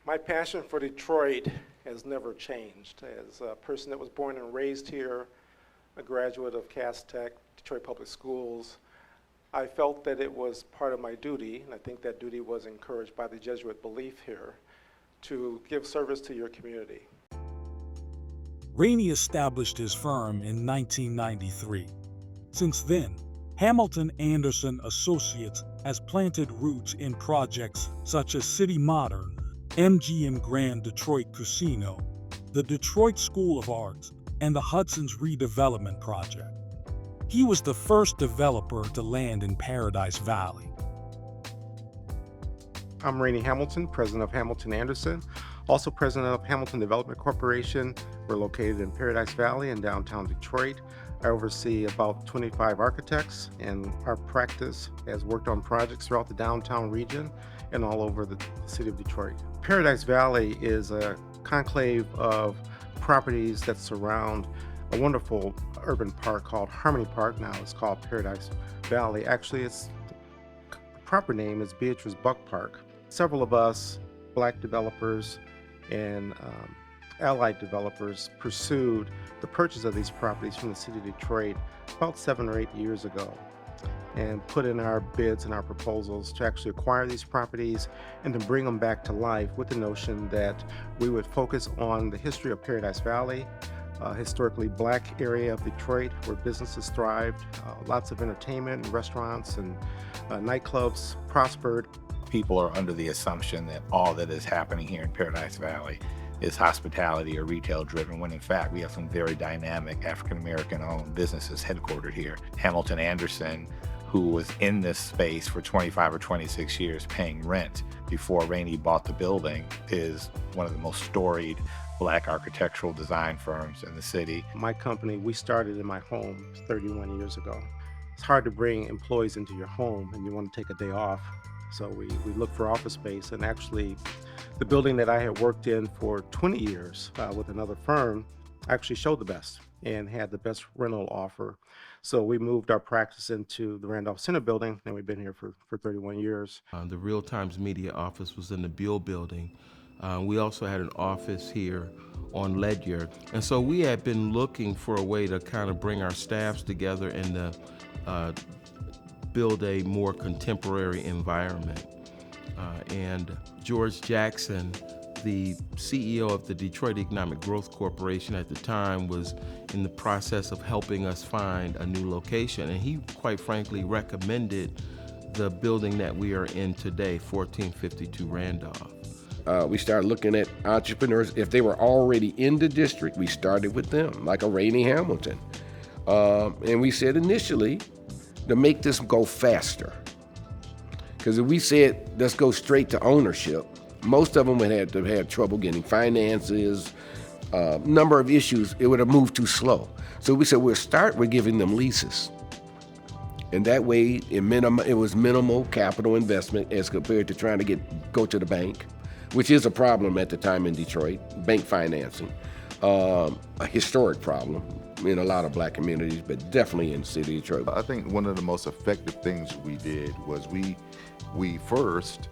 My passion for Detroit has never changed. As a person that was born and raised here, a graduate of Cass Tech, Detroit Public Schools, I felt that it was part of my duty, and I think that duty was encouraged by the Jesuit belief here, to give service to your community. Rainey established his firm in 1993. Since then, Hamilton Anderson Associates has planted roots in projects such as City Modern, MGM Grand Detroit Casino, the Detroit School of Arts, and the Hudson's Redevelopment Project. He was the first developer to land in Paradise Valley. I'm Rainey Hamilton, president of Hamilton Anderson, also president of Hamilton Development Corporation. We're located in Paradise Valley in downtown Detroit. I oversee about 25 architects, and our practice has worked on projects throughout the downtown region and all over the city of Detroit. Paradise Valley is a conclave of properties that surround a wonderful urban park called Harmony Park. Now it's called Paradise Valley. Actually, the proper name is Beatrice Buck Park. Several of us, Black developers and allied developers, pursued the purchase of these properties from the city of Detroit about 7 or 8 years ago, and put in our bids and our proposals to actually acquire these properties and to bring them back to life, with the notion that we would focus on the history of Paradise Valley, historically Black area of Detroit where businesses thrived, lots of entertainment and restaurants and nightclubs prospered. People are under the assumption that all that is happening here in Paradise Valley is hospitality or retail driven, when in fact we have some very dynamic African-American owned businesses headquartered here. Hamilton Anderson, who was in this space for 25 or 26 years paying rent before Rainey bought the building, is one of the most storied Black architectural design firms in the city. My company, we started in my home 31 years ago. It's hard to bring employees into your home and you want to take a day off. So we look for office space, and actually the building that I had worked in for 20 years with another firm actually showed the best and had the best rental offer. So we moved our practice into the Randolph Center building, and we've been here for 31 years. The Real Times Media office was in the Beale building. We also had an office here on Ledyard. And so we had been looking for a way to kind of bring our staffs together and to build a more contemporary environment. And George Jackson, the CEO of the Detroit Economic Growth Corporation at the time, was in the process of helping us find a new location. And he, quite frankly, recommended the building that we are in today, 1452 Randolph. We started looking at entrepreneurs. If they were already in the district, we started with them, like a Rainey Hamilton. And we said initially, to make this go faster, because if we said, let's go straight to ownership, most of them would have had trouble getting finances, number of issues, it would have moved too slow. So we said, we'll start with giving them leases. And that way, it was minimal capital investment as compared to trying to go to the bank, which is a problem at the time in Detroit, bank financing, a historic problem in a lot of Black communities, but definitely in the city of Detroit. I think one of the most effective things we did was we first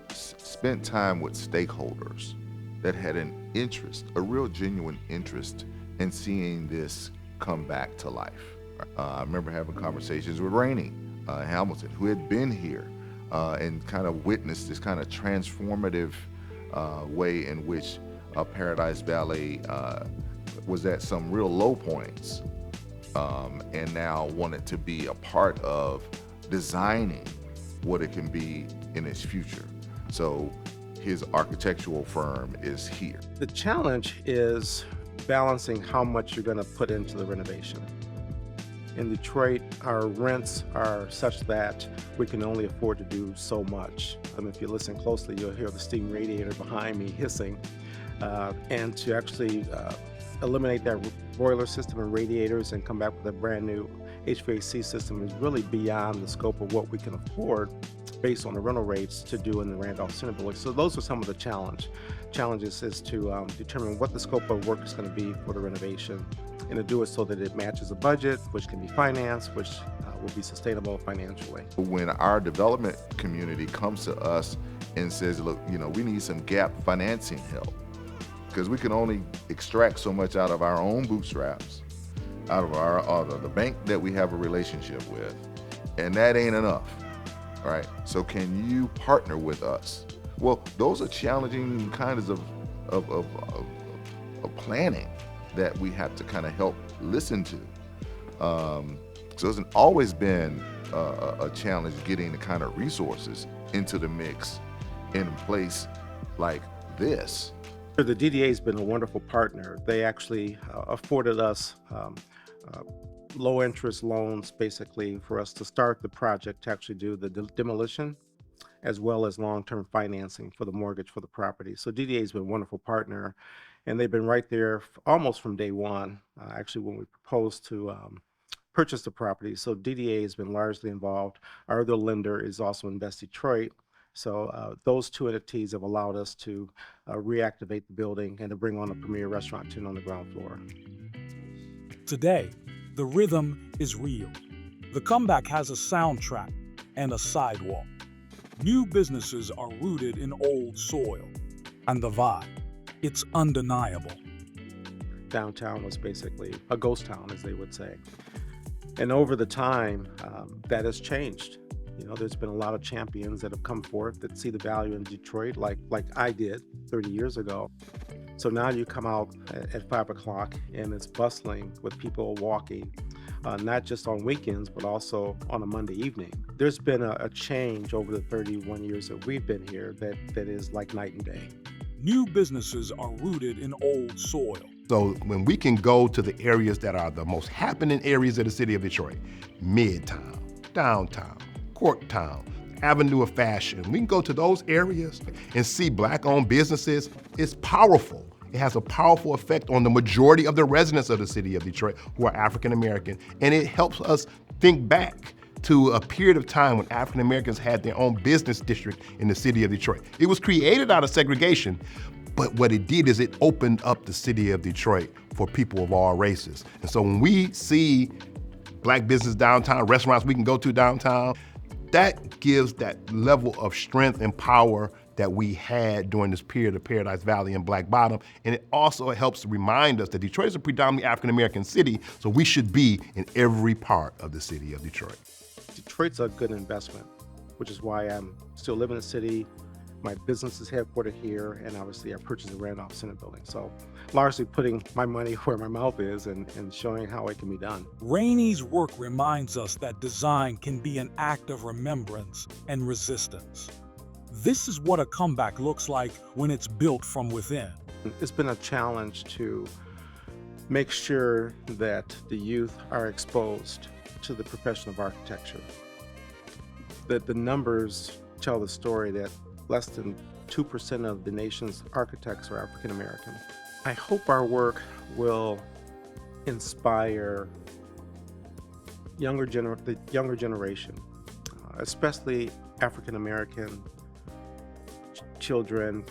spent time with stakeholders that had an interest, a real genuine interest in seeing this come back to life. I remember having conversations with Rainey Hamilton, who had been here and kind of witnessed this kind of transformative way in which Paradise Valley was at some real low points, and now wanted to be a part of designing what it can be in its future. So his architectural firm is here. The challenge is balancing how much you're going to put into the renovation. In Detroit, our rents are such that we can only afford to do so much. If you listen closely, you'll hear the steam radiator behind me hissing. And to actually eliminate that boiler system and radiators and come back with a brand new HVAC system is really beyond the scope of what we can afford based on the rental rates to do in the Randolph Center building. So those are some of the challenges is to determine what the scope of work is going to be for the renovation, and to do it so that it matches a budget, which can be financed, which will be sustainable financially. When our development community comes to us and says, look, we need some gap financing help, because we can only extract so much out of our own bootstraps, out of the bank that we have a relationship with, and that ain't enough, right? So can you partner with us? Well, those are challenging kinds of planning that we have to kind of help listen to. So it's always been a challenge getting the kind of resources into the mix in a place like this. The DDA has been a wonderful partner. They actually afforded us low interest loans basically for us to start the project, to actually do the demolition, as well as long-term financing for the mortgage for the property. So DDA has been a wonderful partner, and they've been right there almost from day one, actually when we proposed to purchase the property. So DDA has been largely involved. Our other lender is also Invest Detroit. So those two entities have allowed us to reactivate the building and to bring on a premier restaurant too on the ground floor. Today, the rhythm is real. The comeback has a soundtrack and a sidewalk. New businesses are rooted in old soil, and the vibe, it's undeniable. Downtown was basically a ghost town, as they would say. And over the time, that has changed. There's been a lot of champions that have come forth that see the value in Detroit, like I did 30 years ago. So now you come out at 5 o'clock and it's bustling with people walking, not just on weekends, but also on a Monday evening. There's been a change over the 31 years that we've been here that is like night and day. New businesses are rooted in old soil. So when we can go to the areas that are the most happening areas of the city of Detroit, Midtown, Downtown, Corktown, Avenue of Fashion, we can go to those areas and see Black-owned businesses. It's powerful. It has a powerful effect on the majority of the residents of the city of Detroit who are African American, and it helps us think back to a period of time when African Americans had their own business district in the city of Detroit. It was created out of segregation, but what it did is it opened up the city of Detroit for people of all races. And so when we see Black business downtown, restaurants we can go to downtown, that gives that level of strength and power that we had during this period of Paradise Valley and Black Bottom. And it also helps to remind us that Detroit is a predominantly African American city, so we should be in every part of the city of Detroit. Detroit's a good investment, which is why I'm still living in the city. My business is headquartered here, and obviously I purchased the Randolph Center building. So largely putting my money where my mouth is and showing how it can be done. Rainey's work reminds us that design can be an act of remembrance and resistance. This is what a comeback looks like when it's built from within. It's been a challenge to make sure that the youth are exposed to the profession of architecture. That the numbers tell the story that less than 2% of the nation's architects are African American. I hope our work will inspire the younger generation, especially African American children,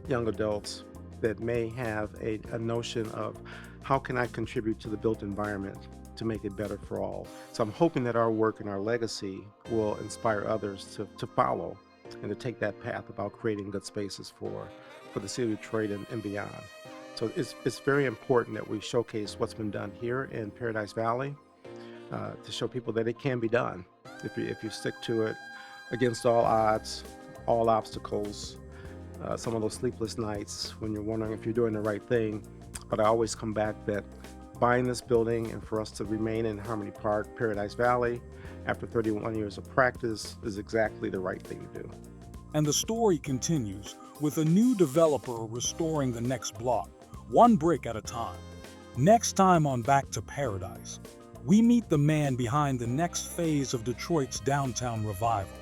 young adults that may have a notion of how can I contribute to the built environment to make it better for all. So I'm hoping that our work and our legacy will inspire others to follow and to take that path about creating good spaces for the city of Detroit and beyond. So it's very important that we showcase what's been done here in Paradise Valley to show people that it can be done if you stick to it against all odds, all obstacles, some of those sleepless nights when you're wondering if you're doing the right thing. But I always come back that buying this building and for us to remain in Harmony Park, Paradise Valley, after 31 years of practice is exactly the right thing to do. And the story continues with a new developer restoring the next block, one brick at a time. Next time on Back to Paradise, we meet the man behind the next phase of Detroit's downtown revival.